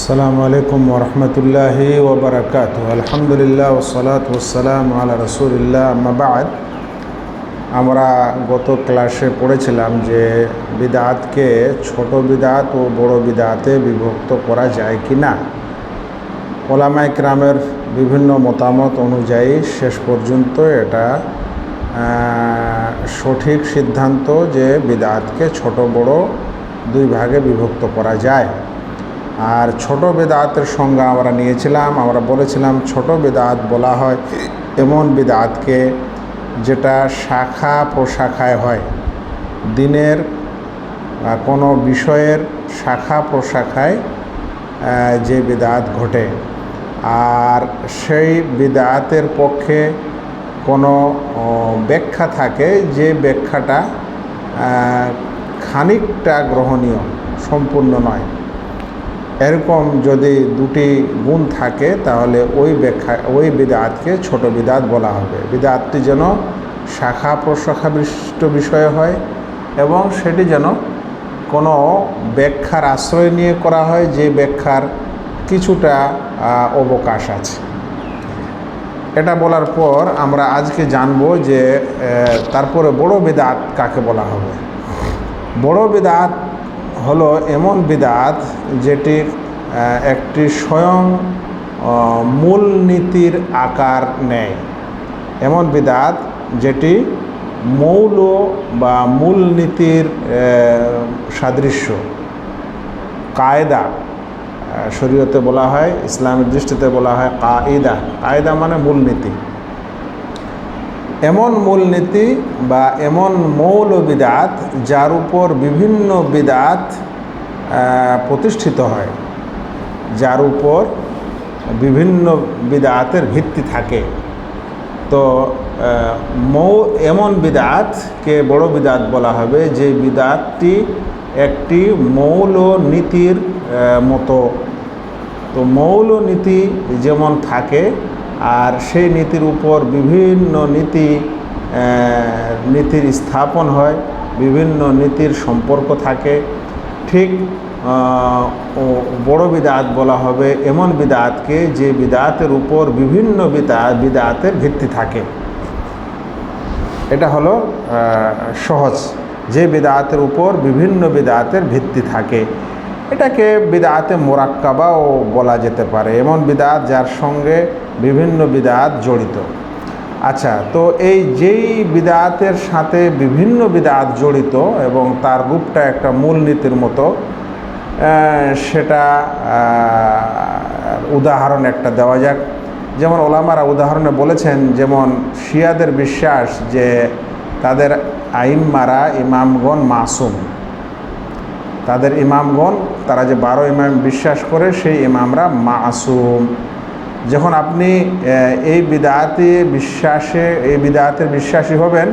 আসসালামু আলাইকুম ওরহমতুল্লাহি ওবরাকাতুহু। আলহামদুলিল্লাহ ওসসালাতু ওয়াসসালামু আলা রাসূলিল্লাহ, আম্মা বা'দ। আমরা গত ক্লাসে পড়েছিলাম যে বিদআতকে ছোট বিদআত ও বড় বিদআতে বিভক্ত করা যায় কি না। উলামায়ে কেরামের বিভিন্ন মতামত অনুযায়ী শেষ পর্যন্ত এটা সঠিক সিদ্ধান্ত যে বিদআতকে ছোট বড় দুই ভাগে বিভক্ত করা যায়। আর ছোট বিদআতের সংজ্ঞা আমরা নিয়েছিলাম। আমরা বলেছিলাম ছোট বিদআত বলা হয় এমন বিদআতকে যেটা শাখা প্রশাখায় হয়, দিনের কোনো বিষয়ের শাখা প্রশাখায় যে বিদআত ঘটে, আর সেই বিদআতের পক্ষে কোনো ব্যাখ্যা থাকে যে ব্যাখ্যাটা খানিকটা গ্রহণীয়, সম্পূর্ণ নয়। এরকম যদি দুটি গুণ থাকে তাহলে ওই বিদআতকে ছোট বিদআত বলা হবে। বিদআতটি যেন শাখা প্রশাখা বিশিষ্ট বিষয় হয় এবং সেটি যেন কোনো ব্যাখ্যার আশ্রয় নিয়ে করা হয়, যে ব্যাখ্যার কিছুটা অবকাশ আছে। এটা বলার পর আমরা আজকে জানব যে তারপরে বড় বিদআত কাকে বলা হবে। বড় বিদআত হলো এমন বিদআত যেটির একটি স্বয়ং মূলনীতির আকার নেয়, এমন বিদআত যেটি মৌল বা মূলনীতির সাদৃশ্য। কায়দা শরীয়তে বলা হয়, ইসলামের দৃষ্টিতে বলা হয় কায়দা। কায়দা মানে মূলনীতি। এমন মূলনীতি বা এমন মৌল বিদআত যার উপর বিভিন্ন বিদআত প্রতিষ্ঠিত হয়, যার উপর বিভিন্ন বিদআতের ভিত্তি থাকে। তো এমন বিদআতকে বড় বিদআত বলা হবে যে বিদআতটি একটি মৌল নীতির মতো। তো মৌল নীতি যেমন থাকে আর সেই নীতির উপর বিভিন্ন নীতির স্থাপন হয়, বিভিন্ন নীতির সম্পর্ক থাকে, ঠিক বড় বিদআত বলা হবে এমন বিদআতকে যে বিদআতের উপর বিভিন্ন বিদআতের ভিত্তি থাকে। এটা হলো সহজ, যে বিদআতের উপর বিভিন্ন বিদআতের ভিত্তি থাকে। এটাকে বিদআতে মুরাক্কাবাও বলা যেতে পারে, এমন বিদআত যার সঙ্গে বিভিন্ন বিদআত জড়িত। আচ্ছা, তো এই যেই বিদআতের সাথে বিভিন্ন বিদআত জড়িত এবং তার রূপটা একটা মূলনীতির মতো, সেটা উদাহরণ একটা দেওয়া যাক। যেমন ওলামারা উদাহরণে বলেছেন, যেমন শিয়াদের বিশ্বাস যে তাদের ইমামগণ মাসুম। তাদের ইমামগণ, তারা যে 12 ইমাম বিশ্বাস করে, সেই ইমামরা মাসুম। যখন আপনি এই বিদআতের বিশ্বাসী হবেন,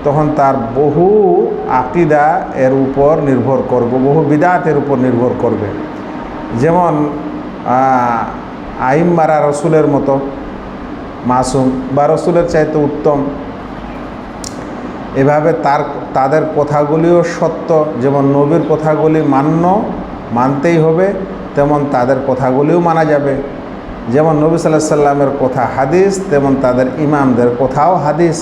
তখন তার বহু আকিদা এর উপর নির্ভর করবে, বহু বিদআতের উপর নির্ভর করবে। যেমন আইম্মারা রসুলের মতো মাসুম বা রসুলের চাইতে উত্তম, এভাবে তাদের কথাগুলিও সত্য। যেমন নবীর কথাগুলি মানতেই হবে, তেমন তাদের কথাগুলিও মানা যাবে। যেমন নবী সাল্লাল্লাহু আলাইহি সাল্লামের কথা হাদিস, তেমন তাদের ইমামদের কথাও হাদিস।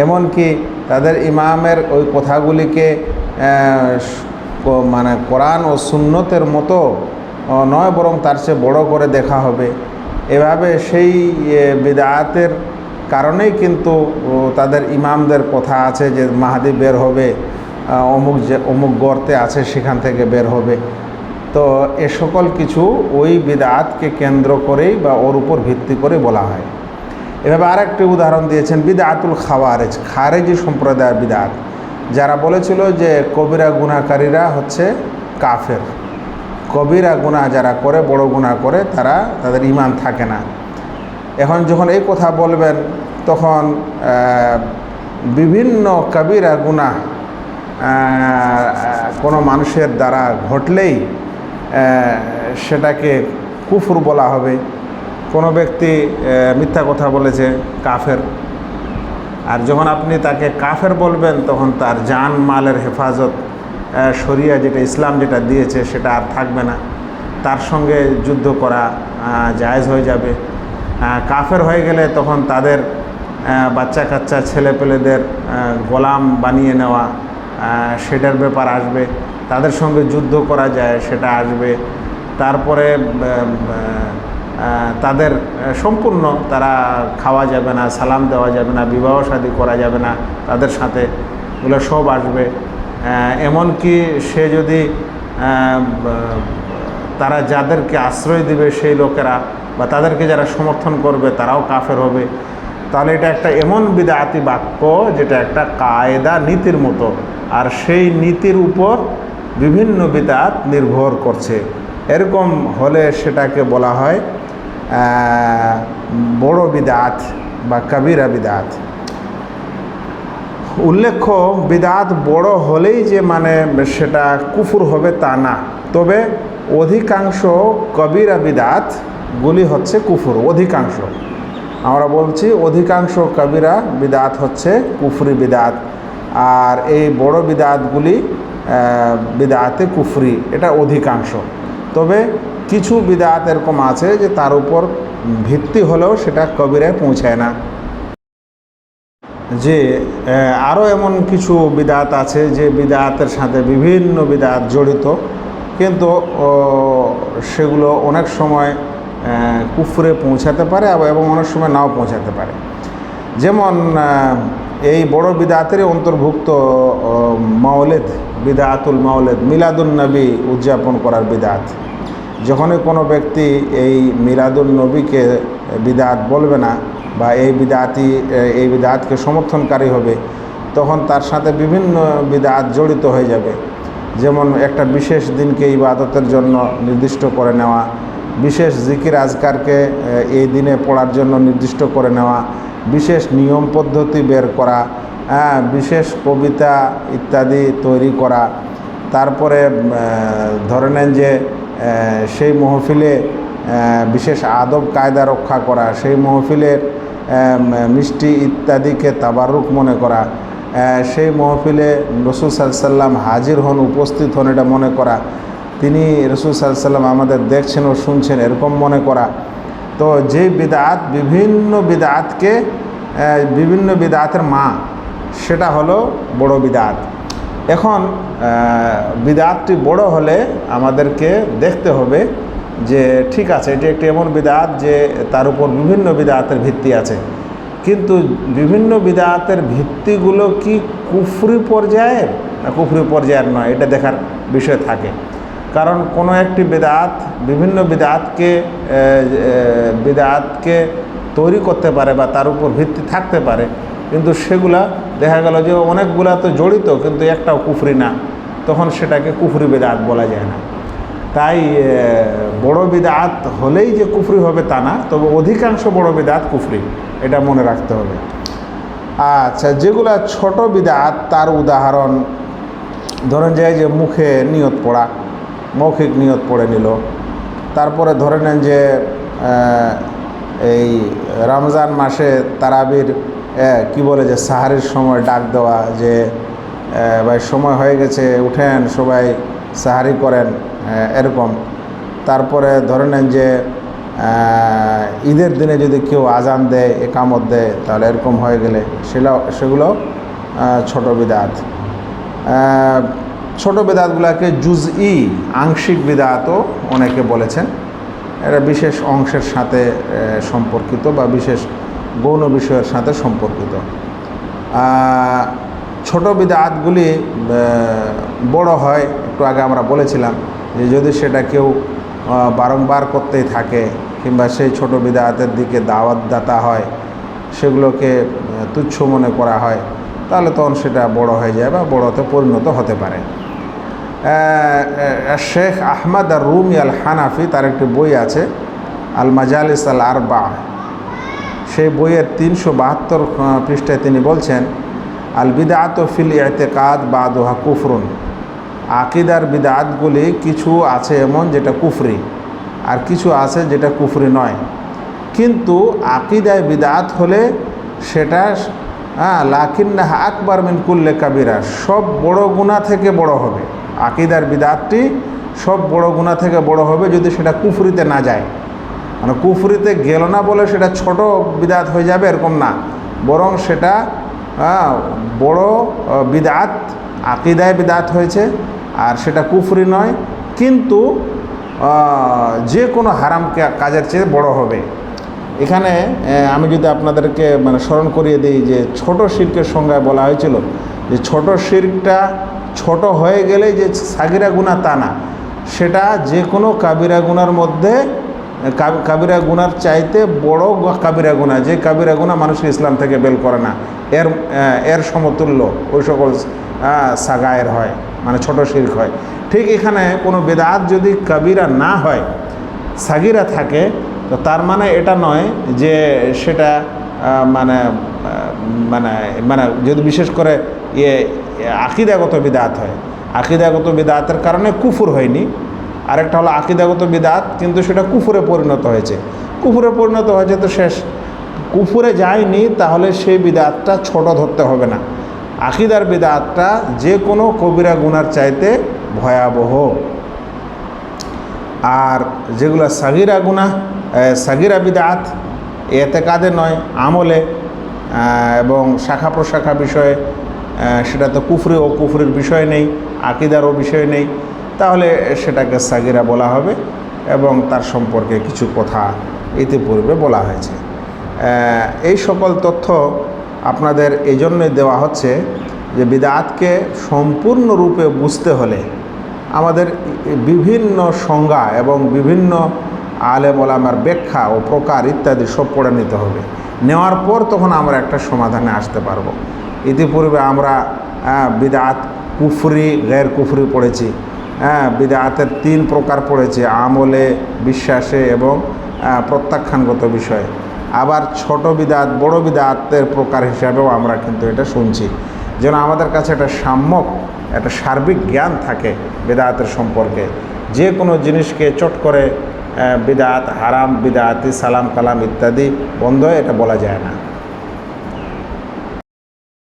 এমনকি তাদের ইমামের ওই কথাগুলিকে মানে কোরআন ও সুন্নতের মতো নয়, বরং তার চেয়ে বড় করে দেখা হবে। এভাবে সেই বিদআতের কারণেই কিন্তু তাদের ইমামদের কথা আছে যে মাহদি বের হবে, অমুক গর্তে আছে, সেখান থেকে বের হবে। তো এ সকল কিছু ওই বিদআতকে কেন্দ্র করেই বা ওর উপর ভিত্তি করে বলা হয়। এভাবে আরেকটি উদাহরণ দিয়েছেন বিদআতুল খাওয়ারিজ, খারেজি সম্প্রদায়ের বিদআত, যারা বলেছিল যে কবিরা গুনাহকারীরা হচ্ছে কাফের। কবিরা গুনাহ যারা করে, বড় গুনাহ করে, তাদের ঈমান থাকে না। এখন যখন এই কথা বলবেন, তখন বিভিন্ন কবিরা গুনাহ কোনো মানুষের দ্বারা ঘটলেই সেটাকে কুফর বলা হবে। কোনো ব্যক্তি মিথ্যা কথা বলেছে, কাফের। আর যখন আপনি তাকে কাফের বলবেন, তখন তার জান মালের হেফাজত শরিয়া যেটা, ইসলাম যেটা দিয়েছে, সেটা আর থাকবে না। তার সঙ্গে যুদ্ধ করা জায়েজ হয়ে যাবে। কাফের হয়ে গেলে তখন তাদের বাচ্চা কাচ্চা ছেলেপেলেদের গোলাম বানিয়ে নেওয়া সেটার ব্যাপার আসবে, তাদের সঙ্গে যুদ্ধ করা যায় সেটা আসবে। তারপরে তাদের সম্পূর্ণ তারা খাওয়া যাবে না, সালাম দেওয়া যাবে না, বিবাহ শাদী করা যাবে না তাদের সাথে, এগুলো সব আসবে। এমনকি সে যদি তারা যাদেরকে আশ্রয় দিবে সেই লোকেরা বা তাদেরকে যারা সমর্থন করবে তারাও কাফের হবে। তাহলে এটা একটা এমন বিদআতি বাক্য যেটা একটা কায়দা নীতির মতো, আর সেই নীতির উপর বিভিন্ন বিদআত নির্ভর করছে। এরকম হলে সেটাকে বলা হয় বড় বিদআত বা কবিরা বিদআত। উল্লেখ্য, বিদআত বড় হলেই যে মানে সেটা কুফর হবে তা না, তবে অধিকাংশ কবিরা বিদআতগুলি হচ্ছে কুফর। অধিকাংশ, আমরা বলছি অধিকাংশ কবিরা বিদআত হচ্ছে কুফরি বিদআত, আর এই বড় বিদআতগুলি বিদআতে কুফরি, এটা অধিকাংশ। তবে কিছু বিদআত এরকম আছে যে তার উপর ভিত্তি হলেও সেটা কবিরায় পৌঁছায় না। যে আরও এমন কিছু বিদআত আছে যে বিদআতের সাথে বিভিন্ন বিদআত জড়িত, কিন্তু সেগুলো অনেক সময় কুফরে পৌঁছাতে পারে এবং অনেক সময় নাও পৌঁছাতে পারে। যেমন এই বড় বিদআতেরই অন্তর্ভুক্ত মাওলিদ, বিদআতুল মাওলিদ, মিলাদুন নবী উদযাপন করার বিদআত। যখনই কোনো ব্যক্তি এই মিলাদুন নবীকে বিদআত বলবে না বা এই বিদআতকে সমর্থনকারী হবে, তখন তার সাথে বিভিন্ন বিদআত জড়িত হয়ে যাবে। যেমন একটা বিশেষ দিনকে ইবাদতের জন্য নির্দিষ্ট করে নেওয়া, বিশেষ জিকির আজকারকে এই দিনে পড়ার জন্য নির্দিষ্ট করে নেওয়া, বিশেষ নিয়ম পদ্ধতি বের করা, বিশেষ কবিতা ইত্যাদি তৈরি করা। তারপরে ধরে নেন যে সেই মহফিলে বিশেষ আদব কায়দা রক্ষা করা, সেই মহফিলের মিষ্টি ইত্যাদিকে তাবারুক মনে করা, সেই মহফিলে রাসূল সাল্লাল্লাহু আলাইহি ওয়াসাল্লাম হাজির হন, উপস্থিত হন এটা মনে করা, তিনি রাসূল সাল্লাল্লাহু আলাইহি ওয়াসাল্লাম আমাদের দেখছেন ও শুনছেন এরকম মনে করা। তো যে বিদআত বিভিন্ন বিদআতের মা, সেটা হলো বড় বিদআত। এখন বিদআতটি বড় হলে আমাদেরকে দেখতে হবে যে ঠিক আছে, এটি একটি এমন বিদআত যে তার উপর বিভিন্ন বিদআতের ভিত্তি আছে, কিন্তু বিভিন্ন বিদআতের ভিত্তিগুলো কি কুফরি পর্যায়ের না কুফরি পর্যায়ের নয়, এটা দেখার বিষয় থাকে। কারণ কোনো একটি বিদআত বিভিন্ন বিদআতকে তৈরি করতে পারে বা তার উপর ভিত্তি থাকতে পারে, কিন্তু সেগুলা দেখা গেল যে অনেকগুলা তো জড়িত কিন্তু একটাও কুফরি না, তখন সেটাকে কুফরি বিদআত বলা যায় না। তাই বড় বিদআত হলেই যে কুফরি হবে তা না, তবে অধিকাংশ বড় বিদআত কুফরি, এটা মনে রাখতে হবে। আচ্ছা, যেগুলা ছোট বিদআত তার উদাহরণ ধরেন যায় যে মুখে নিয়ত পড়া, মৌখিক নিয়ত পড়ে নিল। তারপরে ধরে নেন যে এই রমজান মাসে তারাবির কি বলে যে সাহারির সময় ডাক দেওয়া, যে ভাই সময় হয়ে গেছে উঠেন সবাই সাহারি করেন, এরকম। তারপরে ধরে নেন যে ঈদের দিনে যদি কেউ আজান দেয়, একামত দেয়, তাহলে এরকম হয়ে গেলে সেগুলো ছোট বিদআত। ছোট বিদআতগুলোকে জুজই, আংশিক বিদআতও অনেকে বলেছেন। এরা বিশেষ অংশের সাথে সম্পর্কিত বা বিশেষ গৌণ বিষয়ের সাথে সম্পর্কিত। ছোট বিদআতগুলি বড় হয়, একটু আগে আমরা বলেছিলাম যে যদি সেটা কেউ বারংবার করতেই থাকে কিংবা সেই ছোট বিদআতের দিকে দাওয়াতদাতা হয়, সেগুলোকে তুচ্ছ মনে করা হয়, তাহলে তখন সেটা বড় হয়ে যায় বা বড়তে পরিণত হতে পারে। শেখ আহমদ আর রুমি আল হানাফি, তার একটি বই আছে আল মাজালিস আল আরবা, সেই বইয়ের 372 পৃষ্ঠায় তিনি বলছেন, আল বিদআতু ফিল ইতিকাদ বাদুহা কুফরুন। আকিদার বিদআতগুলি কিছু আছে এমন যেটা কুফরি, আর কিছু আছে যেটা কুফরি নয়। কিন্তু আকিদায় বিদআত হলে সেটা লাকিন্নাহা আকবার মিন কুল্লি কাবিরা, সব বড় গুনাহ থেকে বড় হবে। আকিদার বিদআতটি সব বড় গুনাহ থেকে বড় হবে যদি সেটা কুফরিতে না যায়। মানে কুফরিতে গেল না বলে সেটা ছোট বিদআত হয়ে যাবে এরকম না, বরং সেটা বড় বিদআত, আকীদায় বিদআত হয়েছে, আর সেটা কুফরি নয়, কিন্তু যে কোনো হারাম কাজের চেয়ে বড় হবে। এখানে আমি যদি আপনাদেরকে মানে স্মরণ করিয়ে দিই যে ছোট শিরকের সংজ্ঞায় বলা হয়েছিল যে ছোট শিরকটা ছোট হয়ে গেলেই যে সাগিরা গুনাহ তা না, সেটা যে কোনো কাবিরা গুনার মধ্যে কাবিরা গুনার চাইতে বড় কাবিরা গুনাহ, যে কাবিরা গুনাহ মানুষকে ইসলাম থেকে বের করে না, এর সমতুল্য ওই সকল সাগায়ের হয়, মানে ছোট শিরক হয়। ঠিক এখানে কোনো বেদাত যদি কাবিরা না হয়, সাগিরা থাকে, তো তার মানে এটা নয় যে সেটা মানে মানে মানে যদি বিশেষ করে আকীদাগত বিদআত হয়, আকীদাগত বিদআতের কারণে কুফর হয়নি। আরেকটা হলো আকীদাগত বিদআত কিন্তু সেটা কুফরে পরিণত হয়েছে, কুফরে পরিণত হয়েছে তো শেষ, কুফরে যায়নি, তাহলে সেই বিদআতটা ছোট ধরতে হবে না। আকীদার বিদআতটা যে কোনো কবিরা গুনার চাইতে ভয়াবহ। আর যেগুলো সাগিরা গুনাহ, সাগিরা বিদআত এতেকাদে নয়, আমলে এবং শাখা প্রশাখা বিষয়ে, সেটা তো কুফরি ও কুফরির বিষয় নেই, আকীদারও বিষয় নেই, তাহলে সেটাকে সাগিরা বলা হবে এবং তার সম্পর্কে কিছু কথা ইতিপূর্বে বলা হয়েছে। এই সকল তথ্য আপনাদের এই জন্যই দেওয়া হচ্ছে যে বিদআতকে সম্পূর্ণরূপে বুঝতে হলে আমাদের বিভিন্ন সংজ্ঞা এবং বিভিন্ন আলেম ওলামার ব্যাখ্যা ও প্রকার ইত্যাদি সব পড়ে নিতে হবে। নেওয়ার পর তখন আমরা একটা সমাধানে আসতে পারবো। ইতিপূর্বে আমরা বিদআত কুফরি, গैर কুফরি পড়েছি, বিদআতের 3 প্রকার পড়েছি, আমলে, বিশ্বাসে এবং প্রত্যাখ্যানগত বিষয়ে। আবার ছোট বিদআত, বড় বিদআতের প্রকার হিসাবেও আমরা কিন্তু এটা শুনছি, যেন আমাদের কাছে একটা সাম্যক, একটা সার্বিক জ্ঞান থাকে বিদআতের সম্পর্কে। যে কোনো জিনিসকে চট করে বিদআত, হারাম, বিদআতি, সালাম কালাম ইত্যাদি বন্ধ, এটা বলা যায় না।